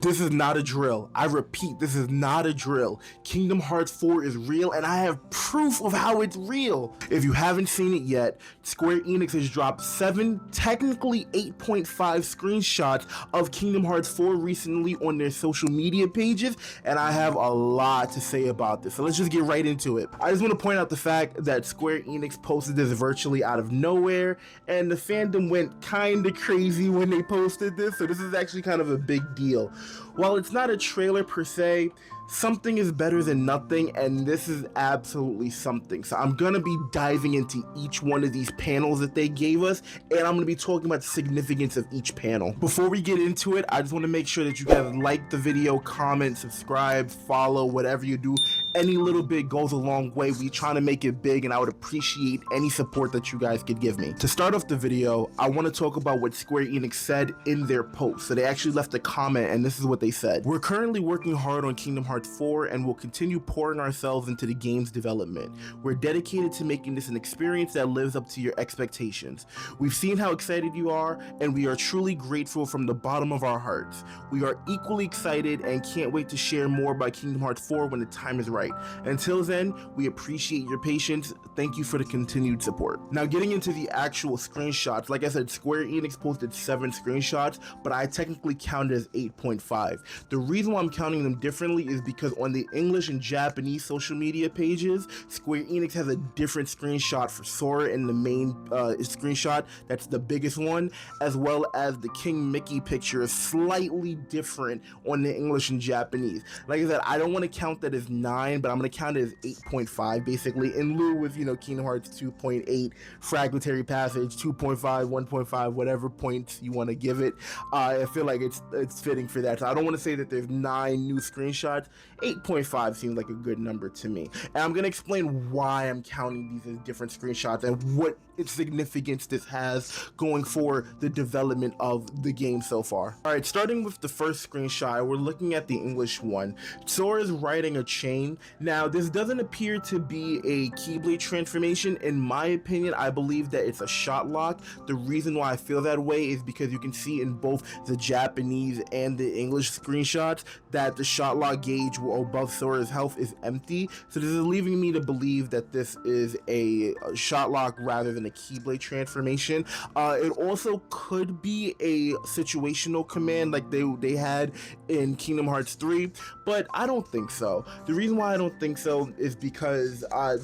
This is not a drill. I repeat, this is not a drill. Kingdom Hearts 4 is real, and I have proof of how it's real. If you haven't seen it yet, Square Enix has dropped 7, technically 8.5 screenshots of Kingdom Hearts 4 recently on their social media pages, and I have a lot to say about this. So let's just get right into it. I just want to point out the fact that Square Enix posted this virtually out of nowhere, and the fandom went kinda crazy when they posted this, so this is actually kind of a big deal. While it's not a trailer per se, something is better than nothing, and this is absolutely something. So I'm gonna be diving into each one of these panels that they gave us, and I'm gonna be talking about the significance of each panel. Before we get into it, I just want to make sure that you guys like the video, comment, subscribe, follow, whatever you do. Any little bit goes a long way. We trying to make it big, and I would appreciate any support that you guys could give me. To start off the video, I want to talk about what Square Enix said in their post. So they actually left a comment, and this is what they said. We're currently working hard on Kingdom Hearts 4 and will continue pouring ourselves into the game's development. We're dedicated to making this an experience that lives up to your expectations. We've seen how excited you are, and we are truly grateful from the bottom of our hearts. We are equally excited and can't wait to share more about Kingdom Hearts 4 when the time is right. Until then, we appreciate your patience. Thank you for the continued support. Now, getting into the actual screenshots, like I said, Square Enix posted 7 screenshots, but I technically counted as 8.5. The reason why I'm counting them differently is because on the English and Japanese social media pages, Square Enix has a different screenshot for Sora in the main screenshot. That's the biggest one, as well as the King Mickey picture is slightly different on the English and Japanese. Like I said, I don't want to count that as 9, but I'm going to count it as 8.5 basically, in lieu of, Kingdom Hearts 2.8, Fragmentary Passage, 2.5, 1.5, whatever points you want to give it. I feel like it's fitting for that. So I don't want to say that there's 9 new screenshots. 8.5 seems like a good number to me. And I'm going to explain why I'm counting these as different screenshots and what significance this has going for the development of the game so far. Alright, starting with the first screenshot, we're looking at the English one. Sora is riding a chain. Now, this doesn't appear to be a Keyblade transformation. In my opinion, I believe that it's a shot lock. The reason why I feel that way is because you can see in both the Japanese and the English screenshots that the shot lock gauge above Sora's health is empty. So this is leaving me to believe that this is a shot lock rather than a Keyblade transformation. It also could be a situational command like they had in Kingdom Hearts 3, but I don't think so. The reason why I don't think so is because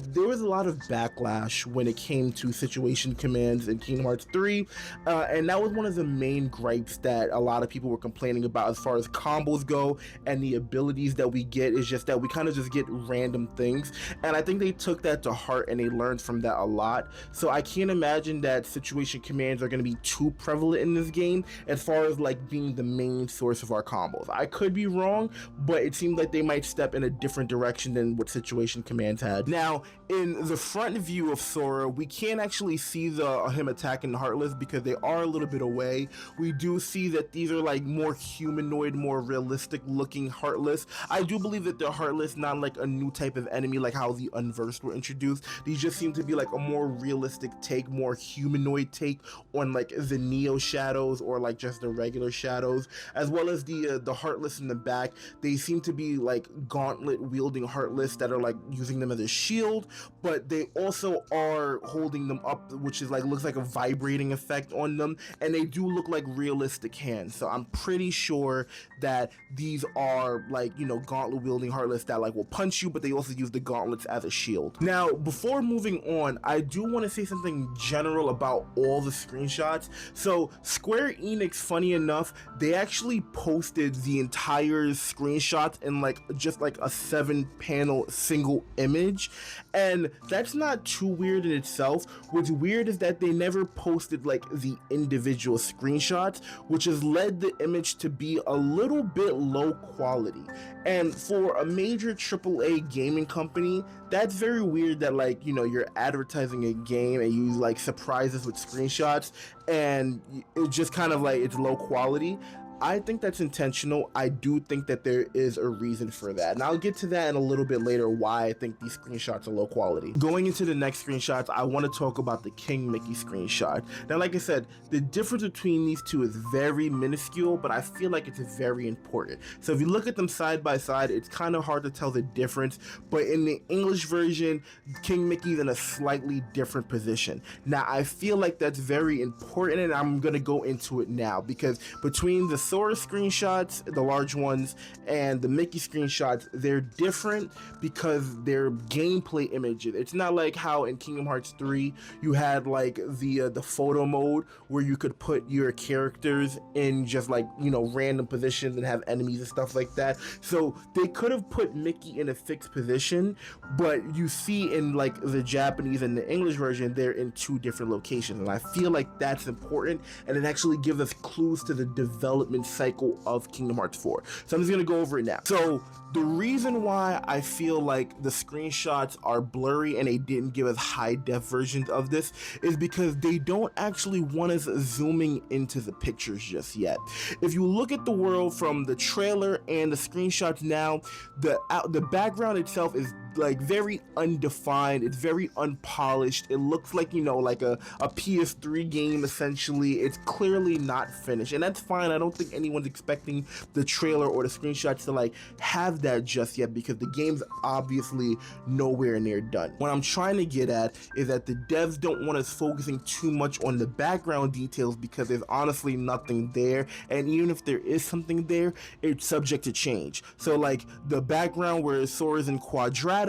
there was a lot of backlash when it came to situation commands in Kingdom Hearts 3, and that was one of the main gripes that a lot of people were complaining about as far as combos go, and the abilities that we get is just that we kind of just get random things, and I think they took that to heart and they learned from that a lot. So I can't imagine that situation commands are going to be too prevalent in this game as far as like being the main source of our combos. I could be wrong, but it seems like they might step in a different direction than what situation commands had. Now, in the front view of Sora, we can't actually see him attacking the Heartless because they are a little bit away. We do see that these are like more humanoid, more realistic looking Heartless. I do believe that they're Heartless, not like a new type of enemy like how the Unversed were introduced. These just seem to be like a more realistic take, more humanoid take on like the Neo shadows or like just the regular shadows, as well as the Heartless in the back. They seem to be like gauntlet wielding Heartless that are like using them as a shield, but they also are holding them up, which is like looks like a vibrating effect on them, and they do look like realistic hands. So I'm pretty sure that these are like, gauntlet wielding Heartless that like will punch you, but they also use the gauntlets as a shield. Now, before moving on, I do want to say something general about all the screenshots. So Square Enix, funny enough, they actually posted the entire screenshots in like just like a 7-panel single image, and that's not too weird in itself. What's weird is that they never posted like the individual screenshots, which has led the image to be a little bit low quality. And for a major AAA gaming company, that's very weird that like, you're advertising a game and you like surprise us with screenshots and it's just kind of like it's low quality. I think that's intentional. I do think that there is a reason for that. And I'll get to that in a little bit later, why I think these screenshots are low quality. Going into the next screenshots, I want to talk about the King Mickey screenshot. Now, like I said, the difference between these two is very minuscule, but I feel like it's very important. So if you look at them side by side, it's kind of hard to tell the difference, but in the English version, King Mickey's in a slightly different position. Now, I feel like that's very important, and I'm going to go into it now, because between the Sora screenshots, the large ones, and the Mickey screenshots, they're different because they're gameplay images. It's not like how in Kingdom Hearts 3 you had like the photo mode where you could put your characters in just like, you know, random positions and have enemies and stuff like that. So they could have put Mickey in a fixed position, but you see in like the Japanese and the English version, they're in two different locations, and I feel like that's important, and it actually gives us clues to the development cycle of Kingdom Hearts 4. So I'm just gonna go over it now. So the reason why I feel like the screenshots are blurry and they didn't give us high def versions of this is because they don't actually want us zooming into the pictures just yet. If you look at the world from the trailer and the screenshots now, the background itself is like very undefined, it's very unpolished, it looks like, you know, like a PS3 game essentially. It's clearly not finished, and that's fine. I don't think anyone's expecting the trailer or the screenshots to like have that just yet, because the game's obviously nowhere near done. What I'm trying to get at is that the devs don't want us focusing too much on the background details, because there's honestly nothing there, and even if there is something there, it's subject to change. So like the background where Sora's in Quadratum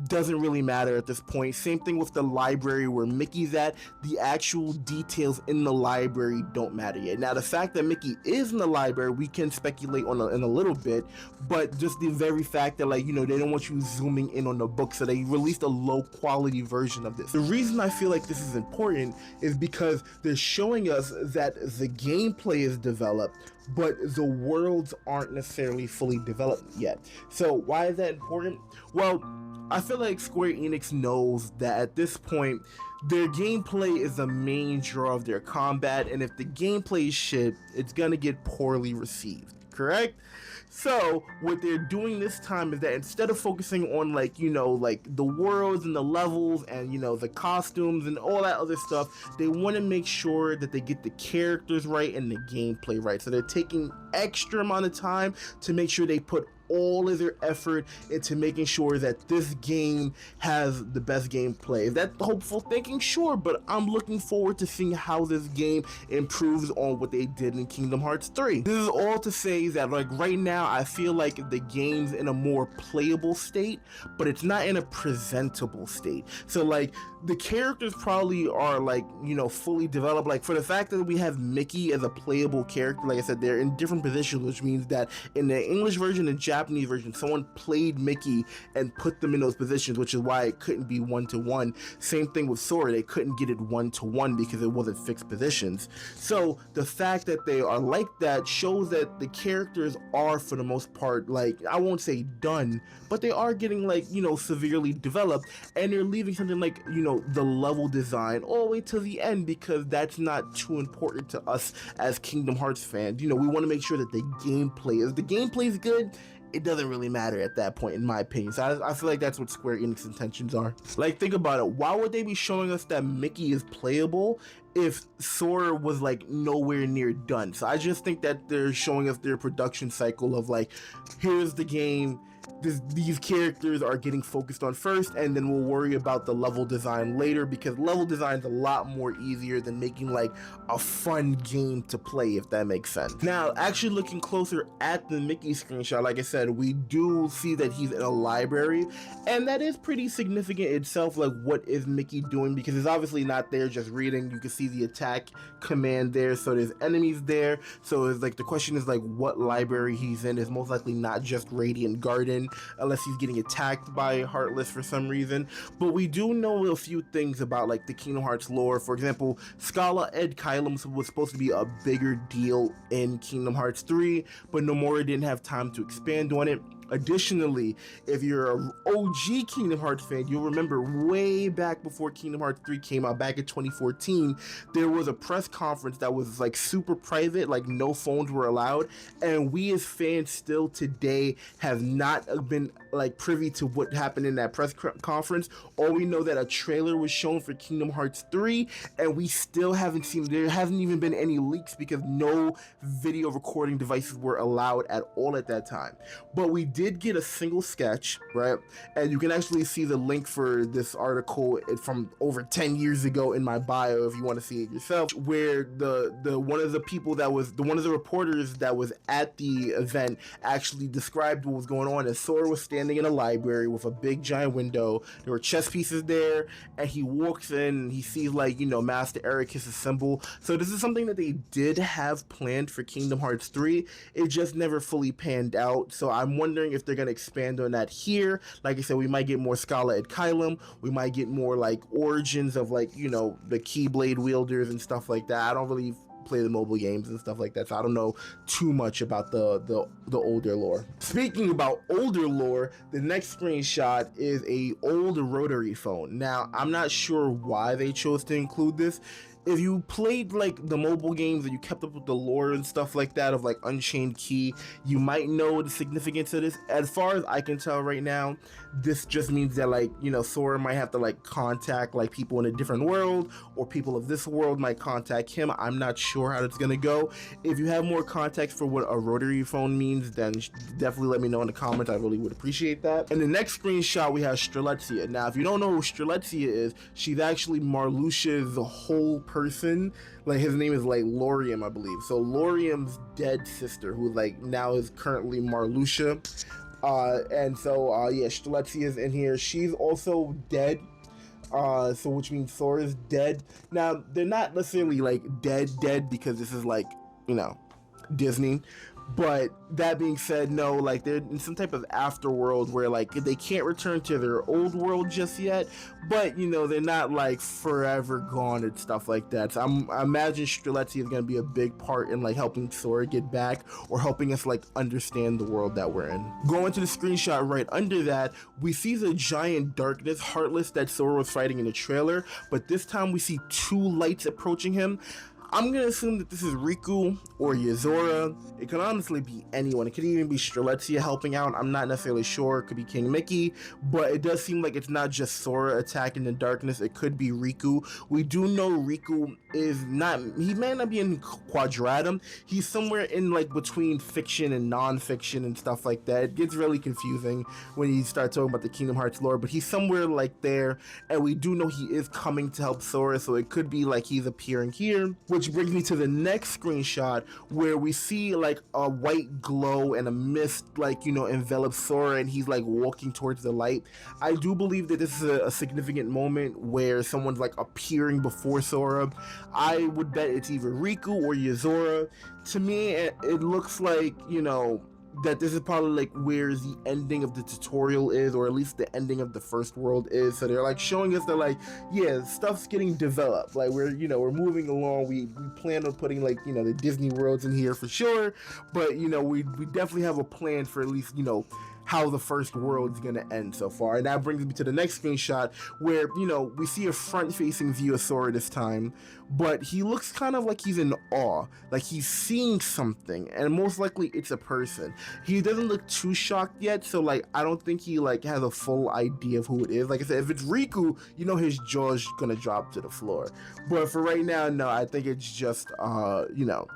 doesn't really matter at this point. Same thing with the library where Mickey's at. The actual details in the library don't matter yet. Now, the fact that Mickey is in the library, we can speculate on in a little bit, but just the very fact that, like, you know, they don't want you zooming in on the book, so they released a low quality version of this. The reason I feel like this is important is because they're showing us that the gameplay is developed, but the worlds aren't necessarily fully developed yet. So why is that important? Well, I feel like Square Enix knows that at this point, their gameplay is the main draw of their combat, and if the gameplay is shit, it's gonna get poorly received, correct? So what they're doing this time is that instead of focusing on, like, you know, like the worlds and the levels and, you know, the costumes and all that other stuff, they want to make sure that they get the characters right and the gameplay right. So they're taking extra amount of time to make sure they put all of their effort into making sure that this game has the best gameplay. Is that hopeful thinking? Sure, but I'm looking forward to seeing how this game improves on what they did in Kingdom Hearts 3. This is all to say that, like, right now I feel like the game's in a more playable state, but it's not in a presentable state. So like the characters probably are, like, you know, fully developed. Like, for the fact that we have Mickey as a playable character, like I said, they're in different positions, which means that in the English version and Japanese version, someone played Mickey and put them in those positions, which is why it couldn't be one-to-one. Same thing with Sora, they couldn't get it one-to-one because it wasn't fixed positions. So the fact that they are like that shows that the characters are, for the most part, like, I won't say done, but they are getting, like, you know, severely developed, and they're leaving something like, you know, the level design all the way to the end, because that's not too important to us as Kingdom Hearts fans. You know, we want to make sure that the gameplay is good. It doesn't really matter at that point, in my opinion. So I feel like that's what Square Enix's intentions are. Like, think about it. Why would they be showing us that Mickey is playable if Sora was, like, nowhere near done? So I just think that they're showing us their production cycle of, like, here's the game, these characters are getting focused on first, and then we'll worry about the level design later, because level design is a lot more easier than making, like, a fun game to play, if that makes sense. Now, actually looking closer at the Mickey screenshot, like I said, we do see that he's in a library, and that is pretty significant itself. Like, what is Mickey doing? Because he's obviously not there just reading. You can see the attack command there, so there's enemies there. So it's like, the question is, like, what library he's in. Is most likely not just Radiant Garden, unless he's getting attacked by Heartless for some reason. But we do know a few things about, like, the Kingdom Hearts lore. For example, Scala Ed Kylum was supposed to be a bigger deal in Kingdom Hearts 3, but Nomura didn't have time to expand on it. Additionally, if you're an OG Kingdom Hearts fan, you'll remember way back before Kingdom Hearts 3 came out back in 2014, there was a press conference that was like super private, like no phones were allowed, and we as fans still today have not been like privy to what happened in that press conference. All we know that a trailer was shown for Kingdom Hearts 3, and we still haven't seen, there hasn't even been any leaks because no video recording devices were allowed at all at that time. But we did get a single sketch, right? And you can actually see the link for this article from over 10 years ago in my bio if you want to see it yourself, where the one of the people that was one of the reporters that was at the event actually described what was going on. And Sora was standing in a library with a big giant window. There were chess pieces there, and he walks in and he sees, like, you know, Master Ericus' symbol. So this is something that they did have planned for Kingdom Hearts 3. It just never fully panned out. So I'm wondering if they're gonna expand on that here. Like I said, we might get more Scala at Kylum. We might get more like origins of, like, you know, the Keyblade wielders and stuff like that. I don't really play the mobile games and stuff like that, so I don't know too much about the older lore. Speaking about older lore, the next screenshot is a old rotary phone. Now, I'm not sure why they chose to include this. If you played like the mobile games and you kept up with the lore and stuff like that of like Unchained Key, you might know the significance of this. As far as I can tell right now, this just means that, like, you know, Sora might have to like contact like people in a different world, or people of this world might contact him. I'm not sure how it's gonna go. If you have more context for what a rotary phone means, then definitely let me know in the comments. I really would appreciate that. And the next screenshot, we have Strelitzia. Now, if you don't know who Strelitzia is, she's actually Marluxia's whole person. Like, his name is like Lauriam, I believe. So Lauriam's dead sister, who like now is currently Marluxia. And so yeah, Strelitzia is in here. She's also dead. So which means Sora's dead. Now, they're not necessarily like dead because this is like, you know, Disney. But that being said, no, like they're in some type of afterworld where like they can't return to their old world just yet, but you know, they're not like forever gone and stuff like that. So I imagine Strelitzia is going to be a big part in like helping Sora get back, or helping us like understand the world that we're in. Going to the screenshot right under that, we see the giant darkness Heartless that Sora was fighting in the trailer, but this time we see two lights approaching him. I'm gonna assume that this is Riku or Yozora. It could honestly be anyone. It could even be Strelitzia helping out. I'm not necessarily sure. It could be King Mickey, but it does seem like it's not just Sora attacking the darkness. It could be Riku. We do know Riku is not, he may not be in Quadratum. He's somewhere in like between fiction and non-fiction and stuff like that. It gets really confusing when you start talking about the Kingdom Hearts lore, but he's somewhere like there, and we do know he is coming to help Sora, so it could be like he's appearing here. Which brings me to the next screenshot, where we see like a white glow and a mist, like, you know, envelop Sora, and he's like walking towards the light. I do believe that this is a significant moment where someone's like appearing before Sora. I would bet it's either Riku or Yozora. To me, it looks like, you know, that this is probably like where the ending of the tutorial is, or at least the ending of the first world is. So they're like showing us that, like, yeah, stuff's getting developed, like we're moving along. We plan on putting like, you know, the Disney worlds in here for sure, but you know, we definitely have a plan for at least, you know, how the first world is gonna end so far. And that brings me to the next screenshot, where, you know, we see a front-facing view of Sora this time, but he looks kind of like he's in awe, like he's seeing something, and most likely it's a person. He doesn't look too shocked yet, so like I don't think he like has a full idea of who it is. Like I said, if it's Riku, you know, his jaw's gonna drop to the floor. But for right now, no, I think it's just you know,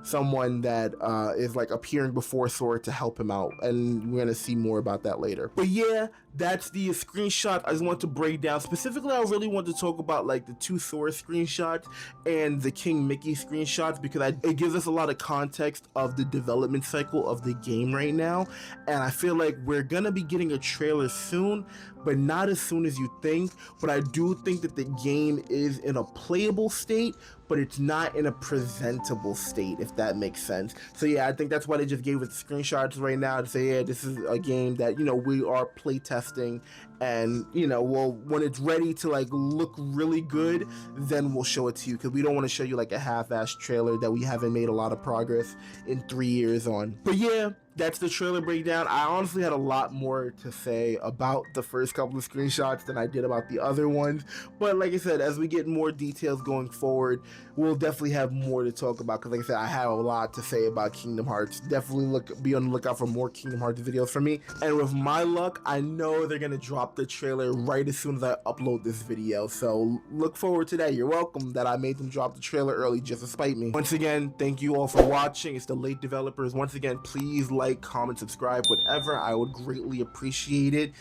someone that is like appearing before Sora to help him out, and we're gonna see more about that later. But yeah, that's the screenshot I just want to break down. Specifically, I really want to talk about like the two Sora screenshots and the King Mickey screenshots, because it gives us a lot of context of the development cycle of the game right now, and I feel like we're gonna be getting a trailer soon, but not as soon as you think. But I do think that the game is in a playable state, but it's not in a presentable state, if that makes sense. So yeah, I think that's why they just gave us the screenshots right now to say, yeah, this is a game that, you know, we are playtesting, and, you know, well, when it's ready to like look really good, then we'll show it to you, because we don't want to show you like a half-assed trailer that we haven't made a lot of progress in 3 years on. But yeah, that's the trailer breakdown. I honestly had a lot more to say about the first couple of screenshots than I did about the other ones. But like I said, as we get more details going forward, we'll definitely have more to talk about. Because like I said, I have a lot to say about Kingdom Hearts. Definitely be on the lookout for more Kingdom Hearts videos from me. And with my luck, I know they're gonna drop the trailer right as soon as I upload this video. So look forward to that. You're welcome that I made them drop the trailer early just to spite me. Once again, thank you all for watching. It's the Late Developers. Once again, please like, comment, subscribe, whatever. I would greatly appreciate it.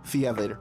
See ya later.